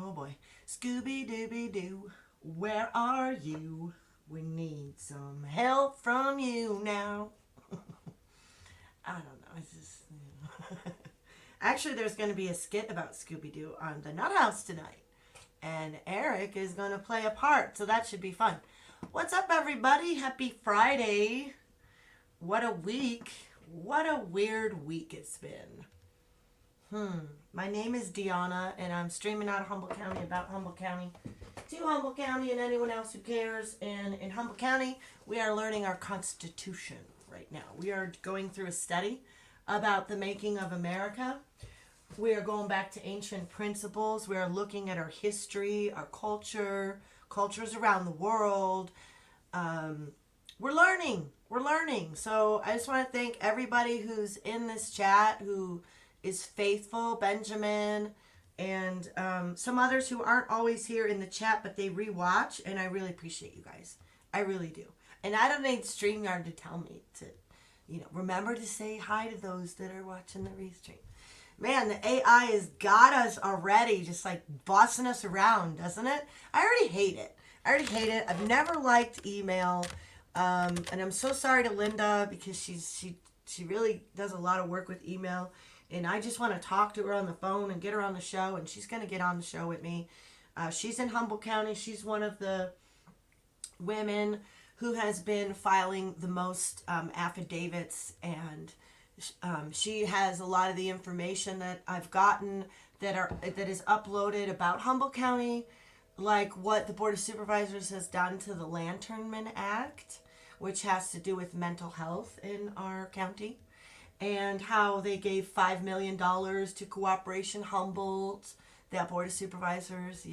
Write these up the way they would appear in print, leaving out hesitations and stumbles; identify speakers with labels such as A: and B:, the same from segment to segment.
A: Oh boy. Scooby Dooby Doo, where are you? We need some help from you now. I don't know. It's just. Actually, there's going to be a skit about Scooby Doo on the Nut House tonight. And Eric is going to play a part, so that should be fun. What's up, everybody? Happy Friday. What a week. What a weird week it's been. My name is Deanna, and I'm streaming out of Humboldt County about Humboldt County to Humboldt County and anyone else who cares. And in Humboldt County, we are learning our Constitution right now. We are going through a study about the making of America. We are going back to ancient principles. We are looking at our history, our culture, cultures around the world. We're learning. We're learning. So I just want to thank everybody who's in this chat, who is faithful, Benjamin, and some others who aren't always here in the chat, but they rewatch, and I really appreciate you guys. I really do. And I don't need StreamYard to tell me to, remember to say hi to those that are watching the restream. Man, the AI has got us already, just like bossing us around, doesn't it? I already hate it. I've never liked email, and I'm so sorry to Linda because she really does a lot of work with email, and I just want to talk to her on the phone and get her on the show, and she's going to get on the show with me. She's in Humboldt County. She's one of the women who has been filing the most affidavits, and she has a lot of the information that I've gotten that is uploaded about Humboldt County, like what the Board of Supervisors has done to the Lanternman Act, which has to do with mental health in our county, and how they gave $5 million to Cooperation Humboldt, that Board of Supervisors,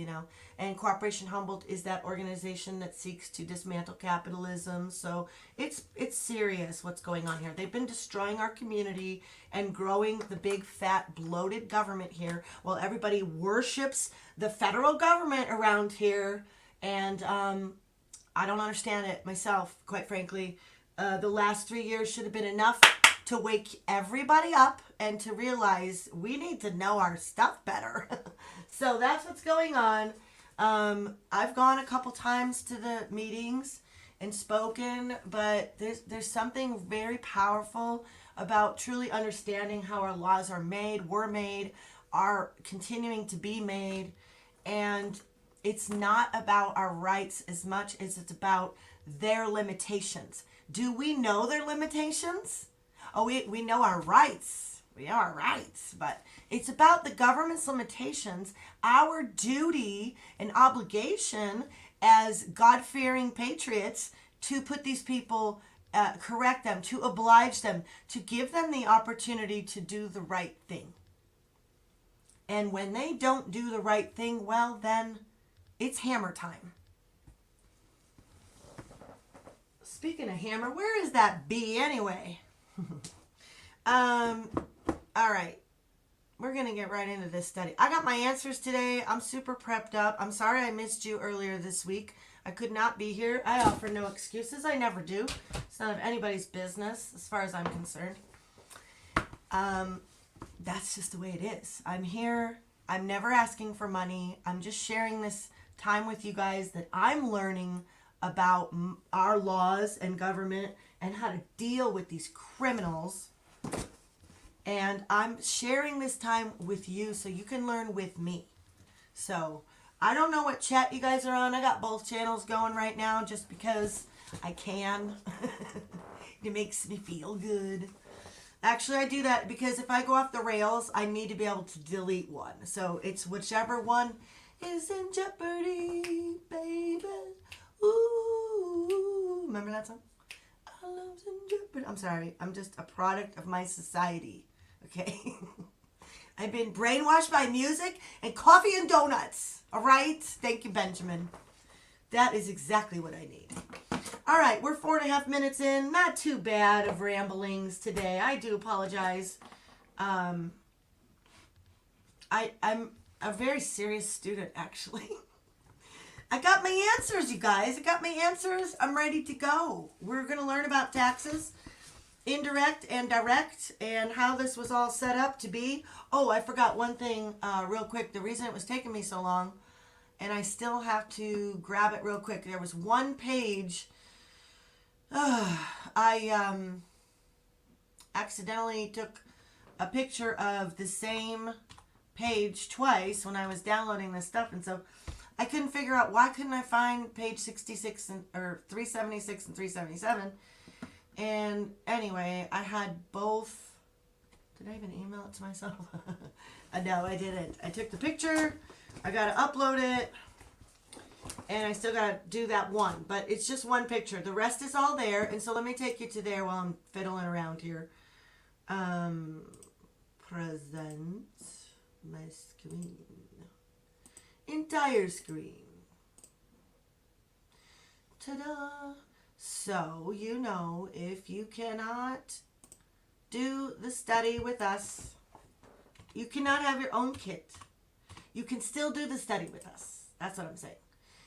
A: and Cooperation Humboldt is that organization that seeks to dismantle capitalism. So it's serious what's going on here. They've been destroying our community and growing the big, fat, bloated government here while everybody worships the federal government around here. And I don't understand it myself, quite frankly. The last 3 years should have been enough to wake everybody up and to realize we need to know our stuff better. So that's what's going on. I've gone a couple times to the meetings and spoken, but there's something very powerful about truly understanding how our laws are made, were made, are continuing to be made, and it's not about our rights as much as it's about their limitations. Do we know their limitations? Oh, we know our rights. We know our rights, but it's about the government's limitations, our duty and obligation as God-fearing patriots to put these people, correct them, to oblige them, to give them the opportunity to do the right thing. And when they don't do the right thing, well, then it's hammer time. Speaking of hammer, where is that bee anyway? All right. We're going to get right into this study. I got my answers today. I'm super prepped up. I'm sorry I missed you earlier this week. I could not be here. I offer no excuses. I never do. It's none of anybody's business as far as I'm concerned. That's just the way it is. I'm here. I'm never asking for money. I'm just sharing this time with you guys that I'm learning about our laws and government and how to deal with these criminals. And I'm sharing this time with you so you can learn with me. So I don't know what chat you guys are on. I got both channels going right now just because I can. It makes me feel good. Actually, I do that because if I go off the rails, I need to be able to delete one. So it's whichever one is in jeopardy, baby. Ooh. Remember that song? Our love's in jeopardy. I'm sorry. I'm just a product of my society. Okay? I've been brainwashed by music and coffee and donuts. All right? Thank you, Benjamin. That is exactly what I need. All right, we're 4.5 minutes in. Not too bad of ramblings today. I do apologize. I'm a very serious student, actually. I got my answers, you guys. I got my answers. I'm ready to go. We're going to learn about taxes. indirect and direct, and how this was all set up to be. Oh, I forgot one thing real quick. The reason it was taking me so long, and I still have to grab it real quick. There was one page. I accidentally took a picture of the same page twice when I was downloading this stuff, and so I couldn't figure out why couldn't I find page 66 or 376 and 377. And anyway, I had both. Did I even email it to myself? No, I didn't. I took the picture. I got to upload it. And I still got to do that one. But it's just one picture. The rest is all there. And so let me take you to there while I'm fiddling around here. Present my screen. Entire screen. Ta-da! So, you know, if you cannot do the study with us, you cannot have your own kit. You can still do the study with us. That's what I'm saying.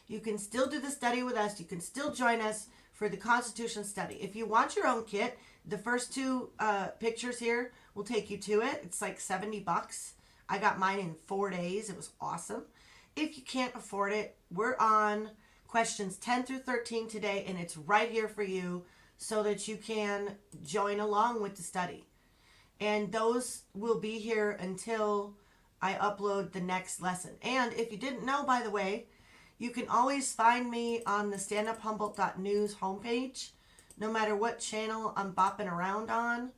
A: You can still do the study with us. You can still join us for the Constitution study. If you want your own kit, the first two pictures here will take you to it. It's like $70. I got mine in 4 days. It was awesome. If you can't afford it, we're on questions 10 through 13 today, and it's right here for you so that you can join along with the study. And those will be here until I upload the next lesson. And if you didn't know, by the way, you can always find me on the standuphumboldt.news homepage. No matter what channel I'm bopping around on,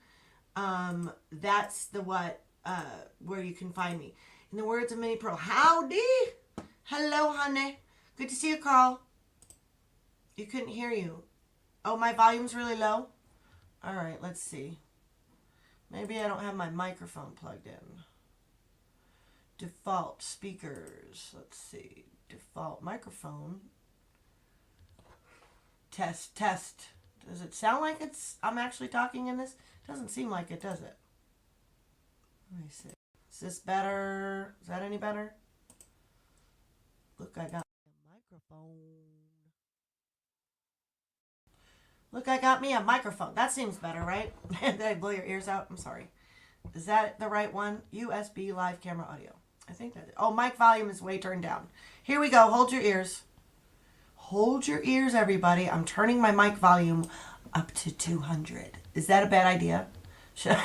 A: that's the where you can find me. In the words of Minnie Pearl, howdy! Hello, honey. Good to see you, Carl. You couldn't hear you. Oh, my volume's really low? All right, let's see. Maybe I don't have my microphone plugged in. Default speakers. Let's see. Default microphone. Test, test. Does it sound like I'm actually talking in this? Doesn't seem like it, does it? Let me see. Is this better? Is that any better? Look, I got a microphone. Look, I got me a microphone. That seems better, right? Did I blow your ears out? I'm sorry. Is that the right one? USB live camera audio. I think that is. Oh, mic volume is way turned down. Here we go. Hold your ears. Hold your ears, everybody. I'm turning my mic volume up to 200. Is that a bad idea? Should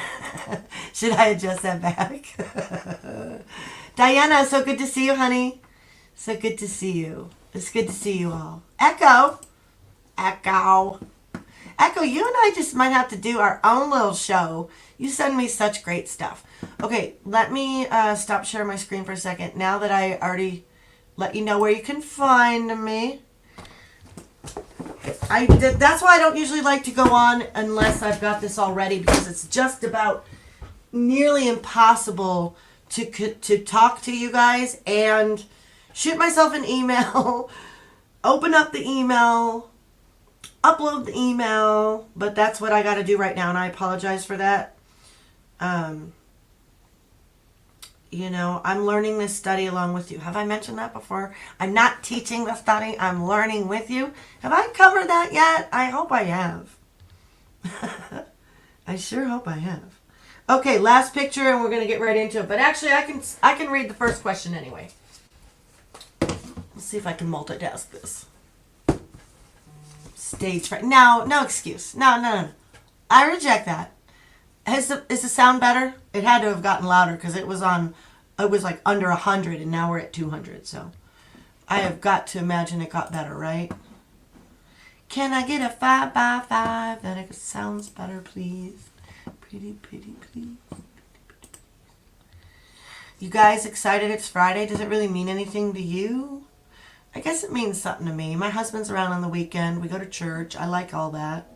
A: I adjust that back? Diana, so good to see you, honey. So good to see you. It's good to see you all. Echo. Echo. Echo, you and I just might have to do our own little show. You send me such great stuff. Okay, let me stop sharing my screen for a second. Now that I already let you know where you can find me. That's why I don't usually like to go on unless I've got this all ready, because it's just about nearly impossible to talk to you guys and shoot myself an email, open up the email, upload the email, but that's what I got to do right now, and I apologize for that. You know, I'm learning this study along with you. Have I mentioned that before? I'm not teaching the study. I'm learning with you. Have I covered that yet? I hope I have. I sure hope I have. Okay, last picture, and we're going to get right into it. But actually, I can read the first question anyway. Let's see if I can multitask this. Stage fright. No excuse. No. I reject that. Is the sound better? It had to have gotten louder because it was like under 100, and now we're at 200. So I have got to imagine it got better, right? Can I get a 5 by 5 that it sounds better, please? Pretty, please. You guys excited it's Friday? Does it really mean anything to you? I guess it means something to me. My husband's around on the weekend. We go to church. I like all that.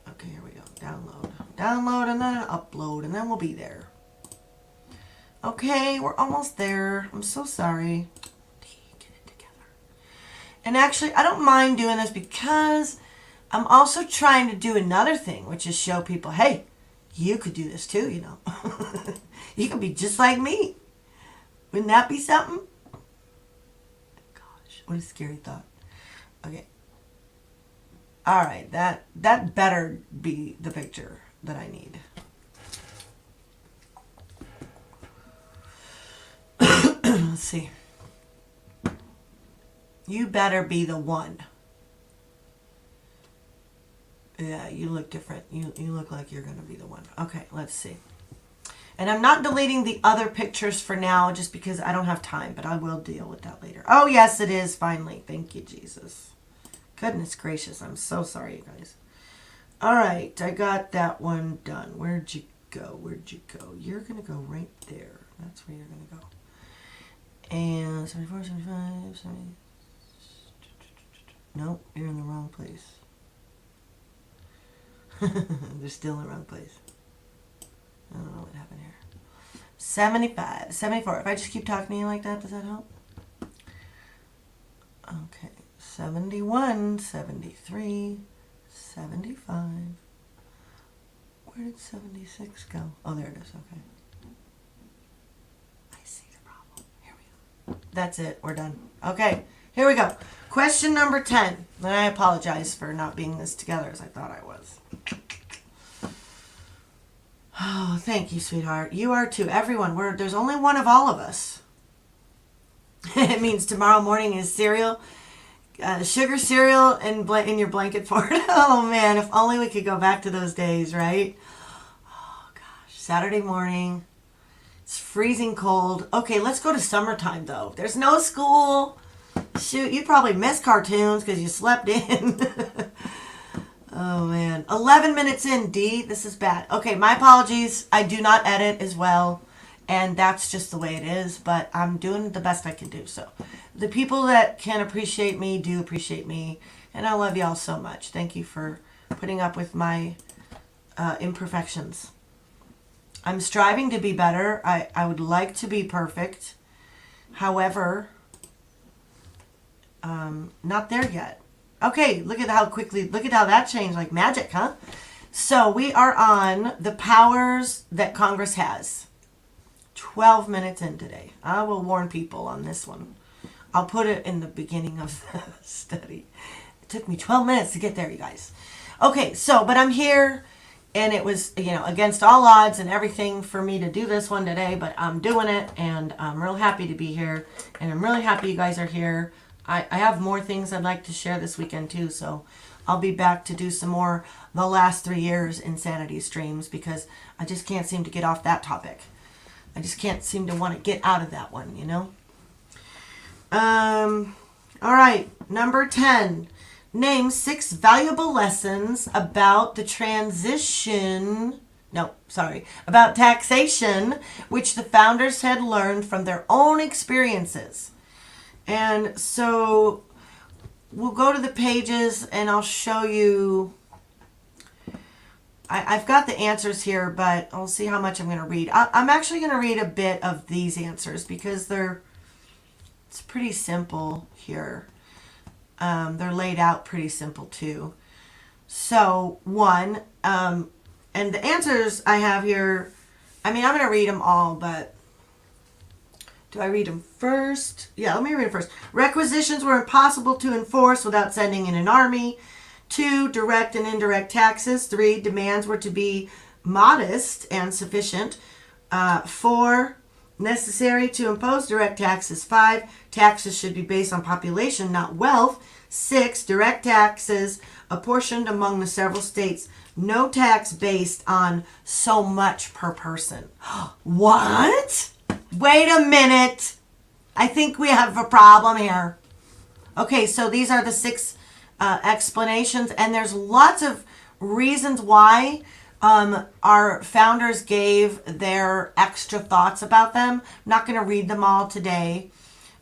A: Okay, here we go. Download, and then upload, and then we'll be there. Okay, we're almost there. I'm so sorry. Get it together. And actually, I don't mind doing this because I'm also trying to do another thing, which is show people, hey, you could do this too, you know. You could be just like me. Wouldn't that be something? Gosh, what a scary thought. Okay. All right, that better be the picture that I need. Let's see. You better be the one. Yeah, you look different. You look like you're going to be the one. Okay, let's see. And I'm not deleting the other pictures for now just because I don't have time, but I will deal with that later. Oh, yes, it is, finally. Thank you, Jesus. Goodness gracious, I'm so sorry, you guys. All right, I got that one done. Where'd you go? Where'd you go? You're going to go right there. That's where you're going to go. And 74, 75, 70. Nope, you're in the wrong place. They're still in the wrong place. I don't know what happened here. 75, 74. If I just keep talking to you like that, does that help? Okay. 71, 73, 75. Where did 76 go? Oh, there it is. Okay. I see the problem. Here we go. That's it. We're done. Okay. Here we go. Question number 10. And I apologize for not being this together as I thought I was. Oh, thank you, sweetheart. You are too. Everyone. There's only one of all of us. It means tomorrow morning is cereal. Sugar cereal in your blanket fort. Oh, man. If only we could go back to those days, right? Oh, gosh. Saturday morning. It's freezing cold. Okay, let's go to summertime, though. There's no school. Shoot, you probably missed cartoons because you slept in. Oh, man. 11 minutes in, D. This is bad. Okay, my apologies. I do not edit as well, and that's just the way it is, but I'm doing the best I can do. So the people that can appreciate me do appreciate me, and I love y'all so much. Thank you for putting up with my imperfections. I'm striving to be better. I would like to be perfect. However, not there yet. Okay, look at how that changed like magic, huh? So we are on the powers that Congress has. 12 minutes in today. I will warn people on this one. I'll put it in the beginning of the study. It took me 12 minutes to get there, you guys. Okay, so, but I'm here, and it was, against all odds and everything for me to do this one today, but I'm doing it, and I'm real happy to be here, and I'm really happy you guys are here. I have more things I'd like to share this weekend too, so I'll be back to do some more the last 3 years insanity streams because I just can't seem to get off that topic. I just can't seem to want to get out of that one, All right, number 10. Name 6 valuable lessons about about taxation, which the founders had learned from their own experiences. And so we'll go to the pages and I'll show you. I've got the answers here, but I'll see how much I'm going to read. I'm actually going to read a bit of these answers because it's pretty simple here. They're laid out pretty simple too. So 1, and the answers I have here, I'm going to read them all, but do I read them first? Yeah, let me read them first. Requisitions were impossible to enforce without sending in an army. 2, direct and indirect taxes. 3, demands were to be modest and sufficient. 4, necessary to impose direct taxes. 5, taxes should be based on population, not wealth. 6, direct taxes apportioned among the several states. No tax based on so much per person. What? Wait a minute. I think we have a problem here. Okay, so these are the 6 explanations, and there's lots of reasons why our founders gave their extra thoughts about them. I'm not going to read them all today,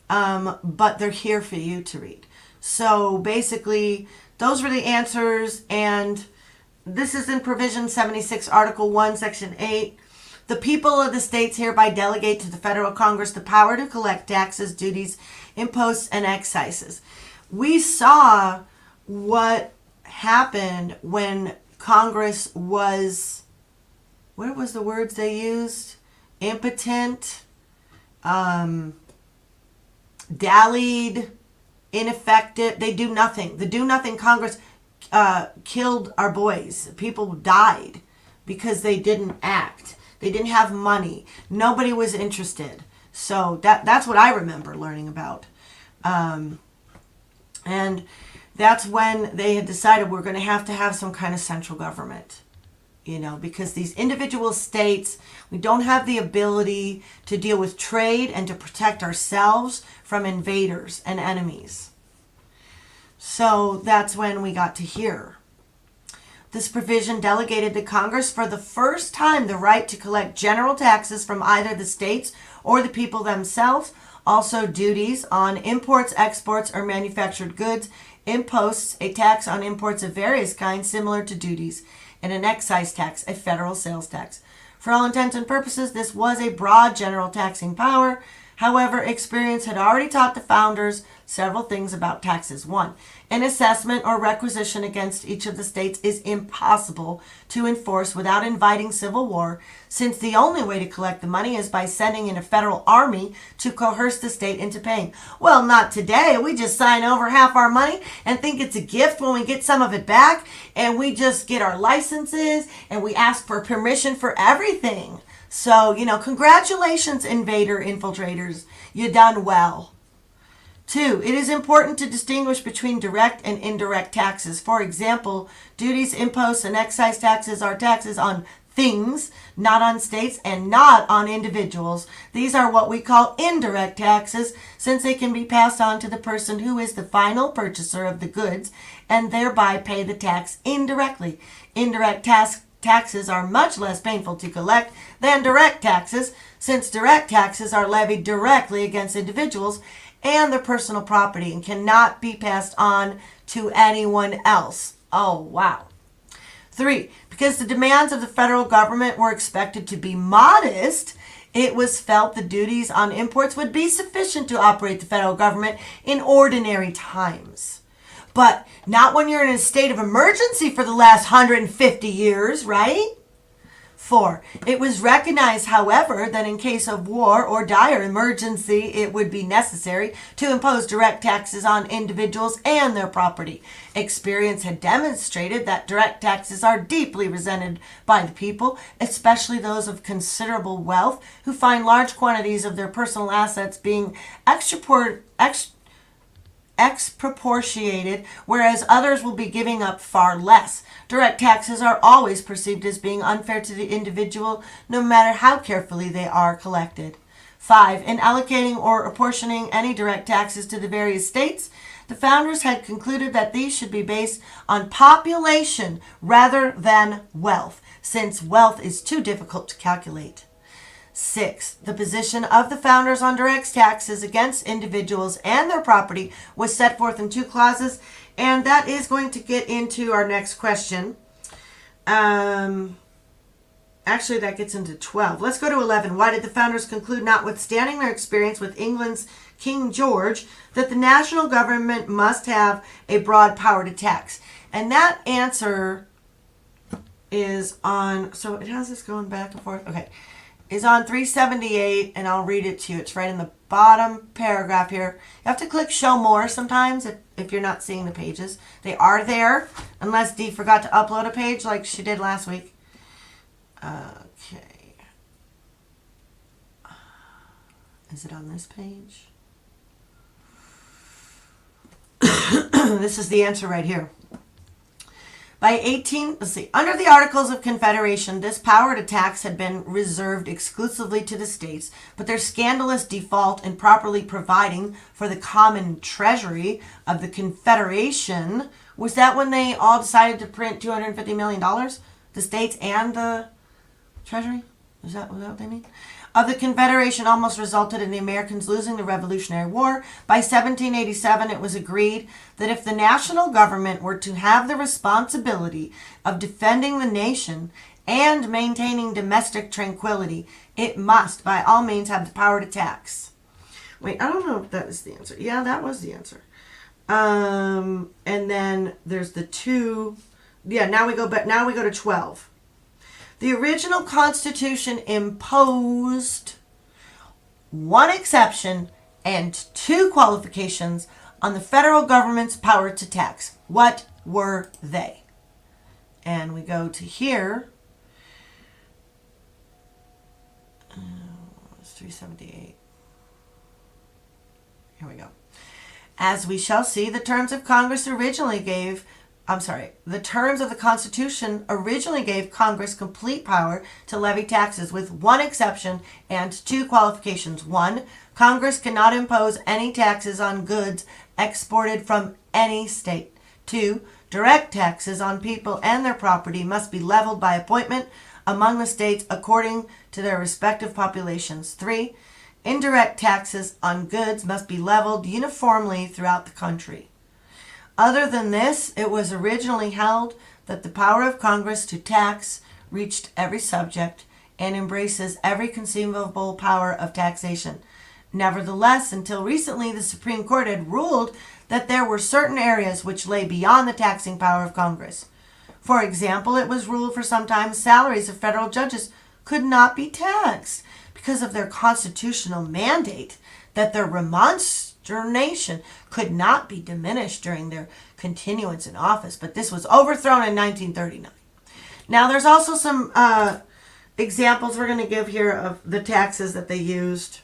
A: but they're here for you to read. So basically, those were the answers, and this is in Provision 76, Article 1, Section 8. The people of the states hereby delegate to the federal Congress the power to collect taxes, duties, imposts, and excises. We saw what happened when Congress was, what was the words they used? Impotent, dallied, ineffective. They do nothing. The do nothing Congress killed our boys. People died because they didn't act. They didn't have money. Nobody was interested. So that's what I remember learning about. And that's when they had decided we're going to have some kind of central government. Because these individual states, we don't have the ability to deal with trade and to protect ourselves from invaders and enemies. So that's when we got to here. This provision delegated to Congress for the first time the right to collect general taxes from either the states or the people themselves. Also, duties on imports, exports, or manufactured goods, imposts, a tax on imports of various kinds similar to duties, and an excise tax, a federal sales tax. For all intents and purposes, this was a broad general taxing power. However, experience had already taught the founders several things about taxes. 1. An assessment or requisition against each of the states is impossible to enforce without inviting civil war, since the only way to collect the money is by sending in a federal army to coerce the state into paying. Well, not today. We just sign over half our money and think it's a gift when we get some of it back, and we just get our licenses and we ask for permission for everything. So, congratulations, invader infiltrators. You done well. 2. It is important to distinguish between direct and indirect taxes. For example, duties, imposts, and excise taxes are taxes on things, not on states, and not on individuals. These are what we call indirect taxes, since they can be passed on to the person who is the final purchaser of the goods and thereby pay the tax indirectly. Indirect taxes are much less painful to collect than direct taxes, since direct taxes are levied directly against individuals and their personal property and cannot be passed on to anyone else. Oh, wow. 3. Because the demands of the federal government were expected to be modest, it was felt the duties on imports would be sufficient to operate the federal government in ordinary times. But not when you're in a state of emergency for the last 150 years, right? 4. It was recognized, however, that in case of war or dire emergency, it would be necessary to impose direct taxes on individuals and their property. Experience had demonstrated that direct taxes are deeply resented by the people, especially those of considerable wealth, who find large quantities of their personal assets being expropriated, whereas others will be giving up far less. Direct taxes are always perceived as being unfair to the individual, no matter how carefully they are collected. 5. In allocating or apportioning any direct taxes to the various states, the founders had concluded that these should be based on population rather than wealth, since wealth is too difficult to calculate. 6. The position of the founders on direct taxes against individuals and their property was set forth in 2 clauses, and that is going to get into our next question. Actually, that gets into 12. Let's go to 11. Why did the founders conclude, notwithstanding their experience with England's King George, that the national government must have a broad power to tax? And that answer is on, so it has this going back and forth. Okay. Is on 378, and I'll read it to you. It's right in the bottom paragraph here. You have to click show more sometimes if you're not seeing the pages. They are there, unless Dee forgot to upload a page like she did last week. Okay. Is it on this page? This is the answer right here. Under the Articles of Confederation, this power to tax had been reserved exclusively to the states, but their scandalous default in properly providing for the common treasury of the Confederation, was that when they all decided to print $250 million? The states and the treasury? Was that what they mean? Of the Confederation almost resulted in the Americans losing the Revolutionary War. By 1787, it was agreed that if the national government were to have the responsibility of defending the nation and maintaining domestic tranquility, it must, by all means, have the power to tax. Wait, I don't know if that is the answer. Yeah, that was the answer. And then there's the 2. Yeah, now we go to 12. The original Constitution imposed one exception and 2 qualifications on the federal government's power to tax. What were they? And we go to here. It's 378. Here we go. As we shall see, the terms of the terms of the Constitution originally gave Congress complete power to levy taxes with one exception and two qualifications. One, Congress cannot impose any taxes on goods exported from any state. Two, direct taxes on people and their property must be leveled by appointment among the states according to their respective populations. Three, indirect taxes on goods must be leveled uniformly throughout the country. Other than this, it was originally held that the power of Congress to tax reached every subject and embraces every conceivable power of taxation. Nevertheless, until recently, the Supreme Court had ruled that there were certain areas which lay beyond the taxing power of Congress. For example, it was ruled for some time salaries of federal judges could not be taxed because of their constitutional mandate that their remuneration could not be diminished during their continuance in office. But this was overthrown in 1939. Now, there's also some examples we're going to give here of the taxes that they used.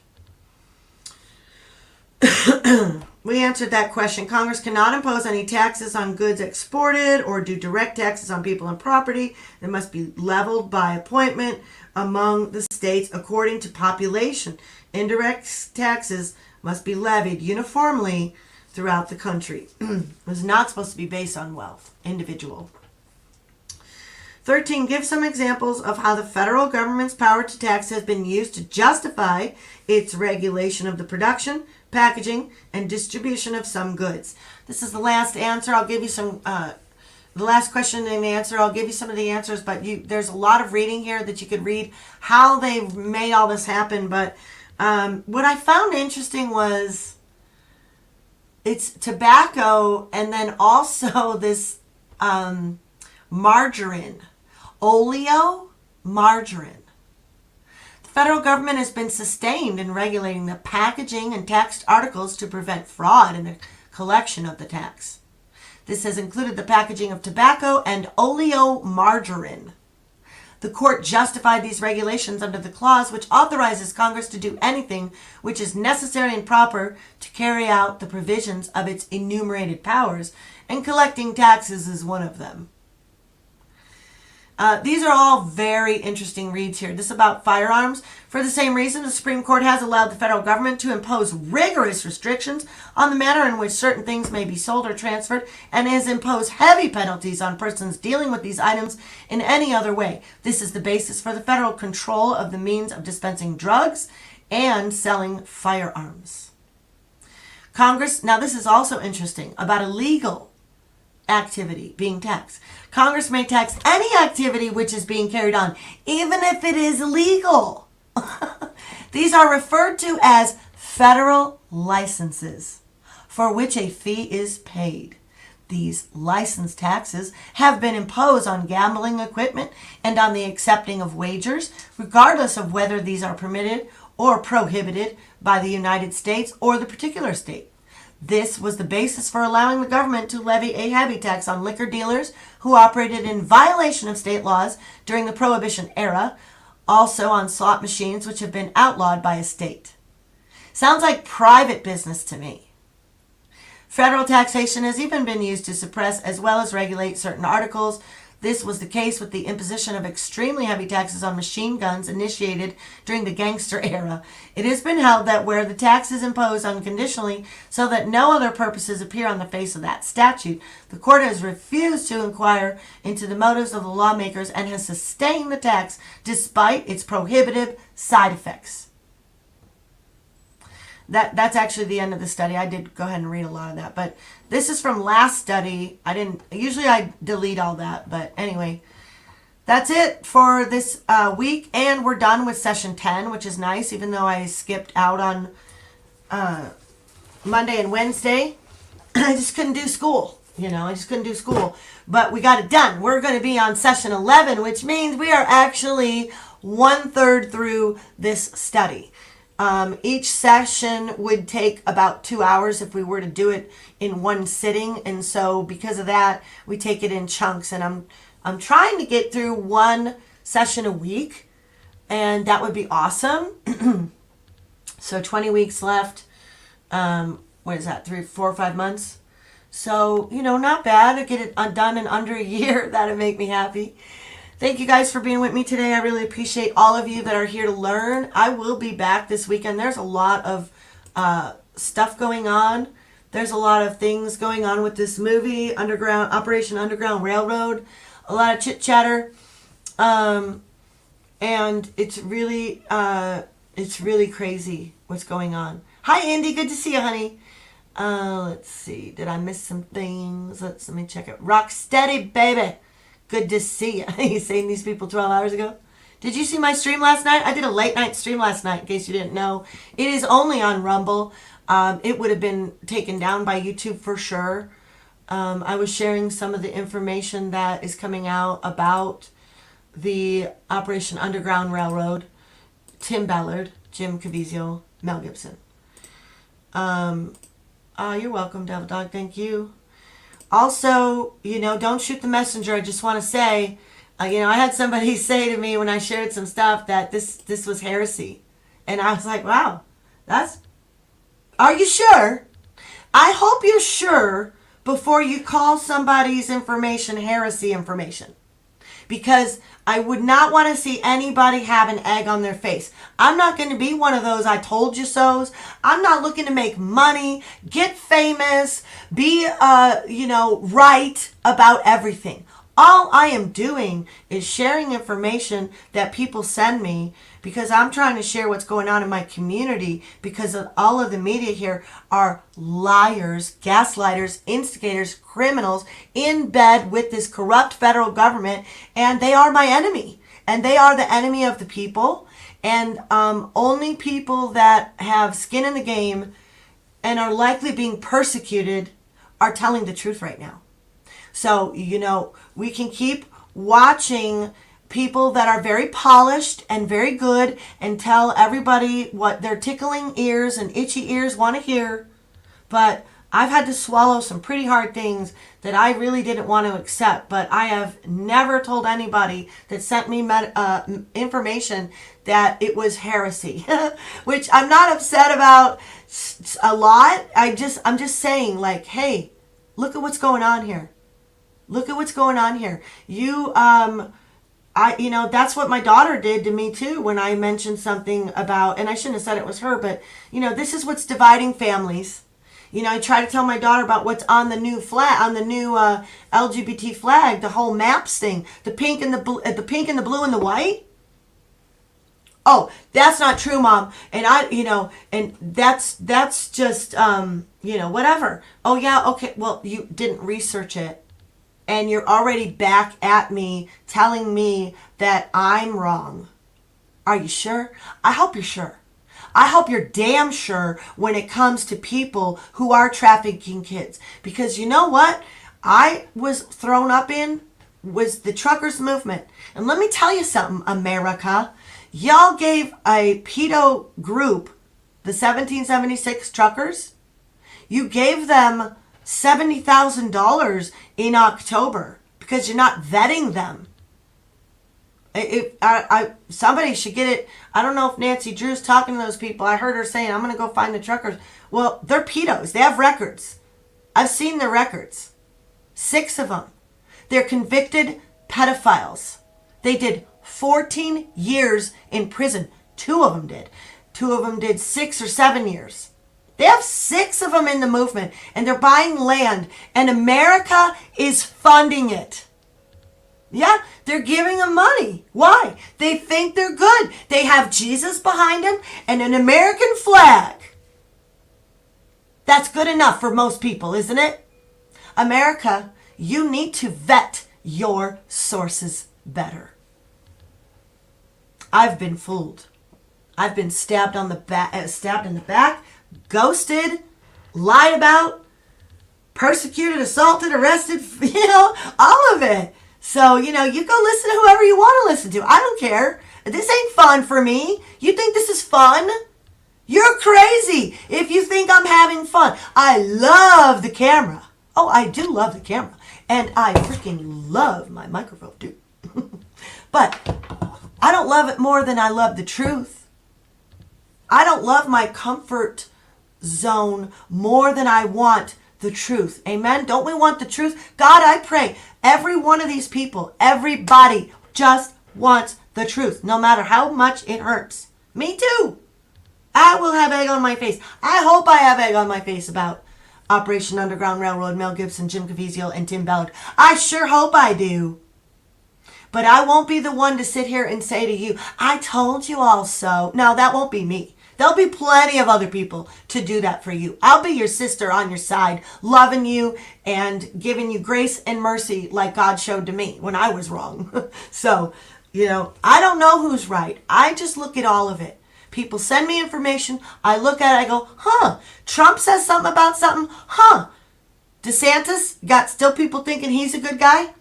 A: We answered that question. Congress cannot impose any taxes on goods exported or do direct taxes on people and property. They must be leveled by appointment among the states according to population. Indirect taxes must be levied uniformly throughout the country. It was not supposed to be based on wealth, individual. 13, give some examples of how the federal government's power to tax has been used to justify its regulation of the production, packaging, and distribution of some goods. This is the last answer. I'll give you some, the last question and answer. I'll give you some of the answers, but there's a lot of reading here that you could read how they've made all this happen. But what I found interesting was it's tobacco and then also this margarine, oleomargarine. The federal government has been sustained in regulating the packaging and taxed articles to prevent fraud in the collection of the tax. This has included the packaging of tobacco and oleomargarine. The court justified these regulations under the clause which authorizes Congress to do anything which is necessary and proper to carry out the provisions of its enumerated powers, and collecting taxes is one of them. These are all very interesting reads here. This is about firearms. For the same reason, the Supreme Court has allowed the federal government to impose rigorous restrictions on the manner in which certain things may be sold or transferred, and has imposed heavy penalties on persons dealing with these items in any other way. This is the basis for the federal control of the means of dispensing drugs and selling firearms. Congress, now this is also interesting, about illegal activity being taxed. Congress may tax any activity which is being carried on, even if it is illegal. These are referred to as federal licenses, for which a fee is paid. These license taxes have been imposed on gambling equipment and on the accepting of wagers, regardless of whether these are permitted or prohibited by the United States or the particular state. This was the basis for allowing the government to levy a heavy tax on liquor dealers who operated in violation of state laws during the Prohibition era, also on slot machines which have been outlawed by a state. Sounds like private business to me. Federal taxation has even been used to suppress as well as regulate certain articles. This was the case with the imposition of extremely heavy taxes on machine guns initiated during the gangster era. It has been held that where the tax is imposed unconditionally so that no other purposes appear on the face of that statute, the court has refused to inquire into the motives of the lawmakers and has sustained the tax despite its prohibitive side effects. That's actually the end of the study. I did go ahead and read a lot of that, but this is from last study. Usually I delete all that, but anyway, that's it for this week, and we're done with session 10, which is nice, even though I skipped out on Monday and Wednesday. I just couldn't do school, but we got it done. We're going to be on session 11, which means we are actually 1/3 through this study. Each session would take about 2 hours if we were to do it in one sitting, and so because of that, we take it in chunks. And I'm trying to get through one session a week, and that would be awesome. So 20 weeks left. What is that? 3, 4, 5 months. So, not bad to get it done in under a year. That'd make me happy. Thank you guys for being with me today. I really appreciate all of you that are here to learn. I will be back this weekend. There's a lot of stuff going on. There's a lot of things going on with this movie, Operation Underground Railroad. A lot of chit chatter, and it's really crazy what's going on. Hi, Andy. Good to see you, honey. Let's see. Did I miss some things? Let me check it. Rock steady, baby. Good to see you. You saying these people 12 hours ago? Did you see my stream last night? I did a late night stream last night, in case you didn't know. It is only on Rumble. It would have been taken down by YouTube for sure. I was sharing some of the information that is coming out about the Operation Underground Railroad. Tim Ballard, Jim Caviezel, Mel Gibson. You're welcome, Devil Dog. Thank you. Also, don't shoot the messenger. I just want to say, I had somebody say to me when I shared some stuff that this was heresy. And I was like, wow, are you sure? I hope you're sure before you call somebody's information heresy information. Because I would not want to see anybody have an egg on their face. I'm not going to be one of those I told you so's. I'm not looking to make money, get famous, be, right about everything. All I am doing is sharing information that people send me because I'm trying to share what's going on in my community, because all of the media here are liars, gaslighters, instigators, criminals in bed with this corrupt federal government, and they are my enemy. And they are the enemy of the people. And only people that have skin in the game and are likely being persecuted are telling the truth right now. So, we can keep watching people that are very polished and very good and tell everybody what their tickling ears and itchy ears want to hear. But I've had to swallow some pretty hard things that I really didn't want to accept. But I have never told anybody that sent me information that it was heresy, which I'm not upset about a lot. I'm just saying, like, hey, look at what's going on here. Look at what's going on here. That's what my daughter did to me too when I mentioned something about, and I shouldn't have said it was her, but, this is what's dividing families. I try to tell my daughter about what's on the new flag, on the new LGBT flag, the whole MAPS thing, the pink and the blue and the white. Oh, that's not true, Mom. And and that's just, whatever. Oh yeah, okay. Well, you didn't research it. And you're already back at me telling me that I'm wrong. Are you sure? I hope you're sure. I hope you're damn sure when it comes to people who are trafficking kids. Because you know what I was thrown up in was the truckers movement. And let me tell you something, America. Y'all gave a pedo group, the 1776 truckers, you gave them $70,000 in October because you're not vetting them. Somebody should get it. I don't know if Nancy Drew's talking to those people. I heard her saying, I'm going to go find the truckers. Well, they're pedos. They have records. I've seen their records. 6 of them. They're convicted pedophiles. They did 14 years in prison. 2 of them did. 2 of them did 6 or 7 years. They have 6 of them in the movement, and they're buying land, and America is funding it. Yeah, they're giving them money. Why? They think they're good. They have Jesus behind them and an American flag. That's good enough for most people, isn't it? America, you need to vet your sources better. I've been fooled. I've been stabbed in the back, ghosted, lied about, persecuted, assaulted, arrested, all of it. So, you go listen to whoever you want to listen to. I don't care. This ain't fun for me. You think this is fun? You're crazy if you think I'm having fun. I love the camera. Oh, I do love the camera. And I freaking love my microphone, dude. But I don't love it more than I love the truth. I don't love my comfort zone more than I want the truth. Amen? Don't we want the truth? God, I pray every one of these people, everybody just wants the truth, no matter how much it hurts. Me too. I will have egg on my face. I hope I have egg on my face about Operation Underground Railroad, Mel Gibson, Jim Caviezel, and Tim Ballard. I sure hope I do. But I won't be the one to sit here and say to you, I told you all so. No, that won't be me. There'll be plenty of other people to do that for you. I'll be your sister on your side, loving you and giving you grace and mercy like God showed to me when I was wrong. So, I don't know who's right. I just look at all of it. People send me information. I look at it. I go, Trump says something about something. DeSantis got still people thinking he's a good guy.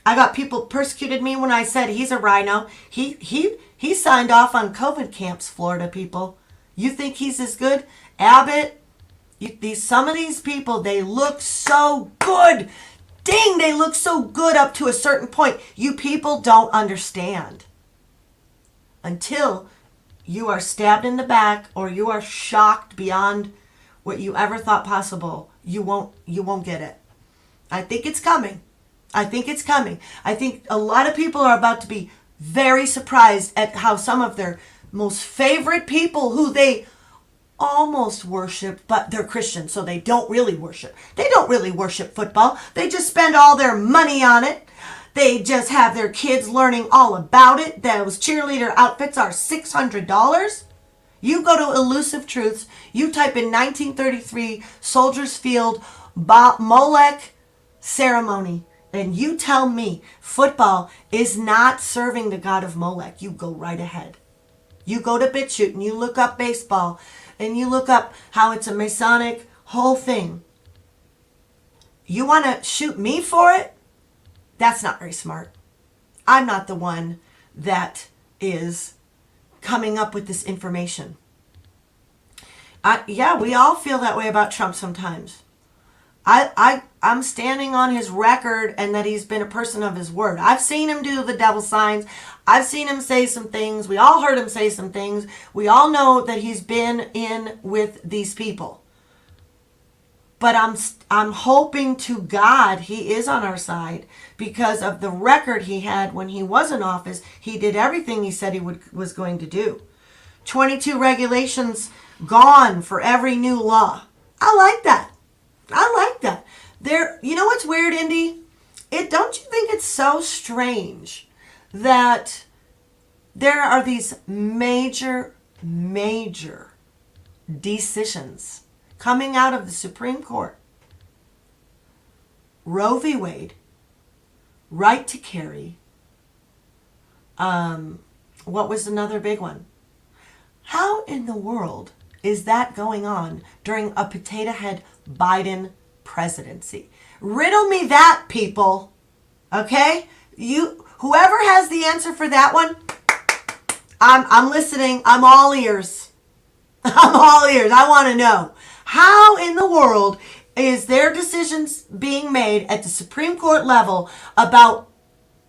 A: I got people persecuted me when I said he's a rhino. He signed off on COVID camps, Florida people. You think he's as good? Abbott, some of these people, they look so good. Dang, they look so good up to a certain point. You people don't understand. Until you are stabbed in the back or you are shocked beyond what you ever thought possible, you won't get it. I think it's coming. I think a lot of people are about to be very surprised at how some of their most favorite people who they almost worship, but they're Christians, so they don't really worship. They don't really worship football. They just spend all their money on it. They just have their kids learning all about it. Those cheerleader outfits are $600. You go to Elusive Truths, you type in 1933 Soldiers Field Molech ceremony, and you tell me football is not serving the god of Molech. You go right ahead. You go to BitChute and you look up baseball and you look up how it's a Masonic whole thing. You want to shoot me for it? That's not very smart. I'm not the one that is coming up with this information. We all feel that way about Trump sometimes. I'm standing on his record and that he's been a person of his word. I've seen him do the devil signs. I've seen him say some things. We all heard him say some things. We all know that he's been in with these people. But I'm hoping to God he is on our side because of the record he had when he was in office. He did everything he said he was going to do. 22 regulations gone for every new law. I like that. You know what's weird, Indy? Don't you think it's so strange that there are these major decisions coming out of the Supreme Court? Roe v. Wade, right to carry. What was another big one? How in the world is that going on during a potato head Biden presidency? Riddle me that, people. Okay? Whoever has the answer for that one, I'm listening. I'm all ears. I want to know. How in the world is there decisions being made at the Supreme Court level about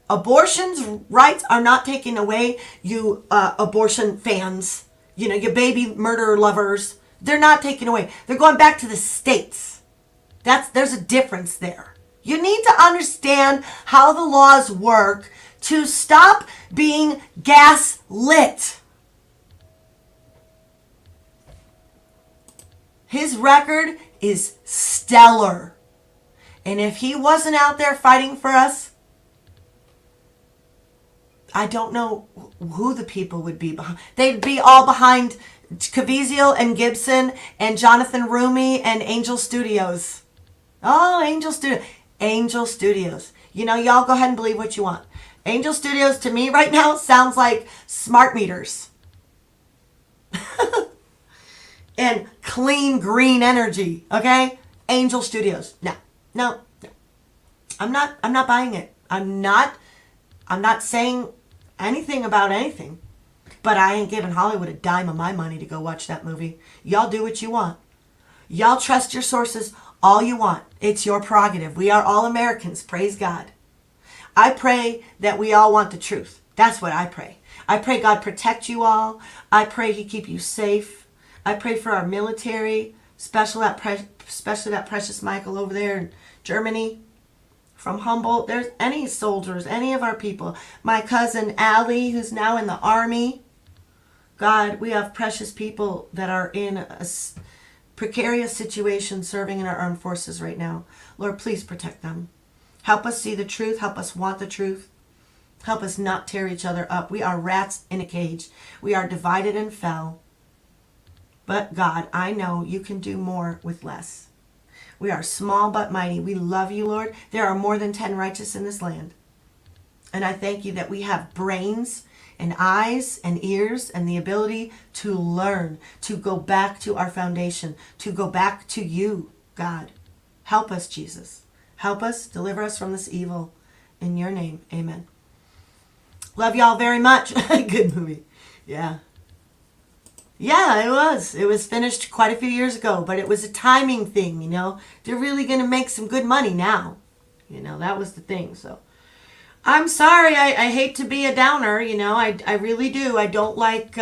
A: abortions rights are not taken away, you abortion fans, you baby murder lovers, they're not taken away. They're going back to the states. There's a difference there. You need to understand how the laws work to stop being gaslit. His record is stellar. And if he wasn't out there fighting for us, I don't know who the people would be behind. They'd be all behind Caviezel and Gibson and Jonathan Rumi and Angel Studios. Oh, Angel Studios. Y'all go ahead and believe what you want. Angel Studios to me right now sounds like smart meters. And clean green energy, okay? Angel Studios. No. I'm not buying it. I'm not saying anything about anything. But I ain't giving Hollywood a dime of my money to go watch that movie. Y'all do what you want. Y'all trust your sources all you want. It's your prerogative. We are all Americans. Praise God. I pray that we all want the truth. That's what I pray. I pray God protect you all. I pray He keep you safe. I pray for our military, especially that precious Michael over there in Germany. From Humboldt, there's any soldiers, any of our people. My cousin Allie, who's now in the Army. God, we have precious people that are in a precarious situation serving in our armed forces right now. Lord, please protect them. Help us see the truth. Help us want the truth. Help us not tear each other up. We are rats in a cage. We are divided and fell. But God, I know you can do more with less. We are small but mighty. We love you, Lord. There are more than 10 righteous in this land. And I thank you that we have brains and eyes and ears and the ability to learn, to go back to our foundation, to go back to you, God. Help us, Jesus. Help us, deliver us from this evil. In your name, amen. Love y'all very much. Good movie. Yeah. Yeah, it was. It was finished quite a few years ago, but it was a timing thing, you know. They're really going to make some good money now. You know, that was the thing, so. I'm sorry, I hate to be a downer, you know, I really do. I don't like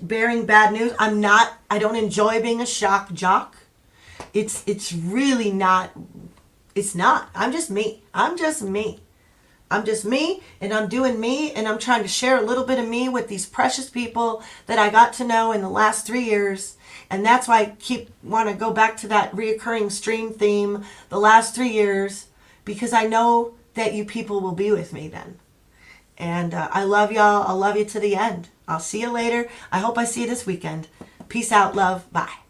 A: bearing bad news. I don't enjoy being a shock jock. It's really not, it's not. I'm just me. I'm just me, and I'm doing me, and I'm trying to share a little bit of me with these precious people that I got to know in the last 3 years. And that's why I want to go back to that reoccurring stream theme, the last 3 years, because I know that you people will be with me then. And I love y'all. I'll love you to the end. I'll see you later. I hope I see you this weekend. Peace out, love. Bye.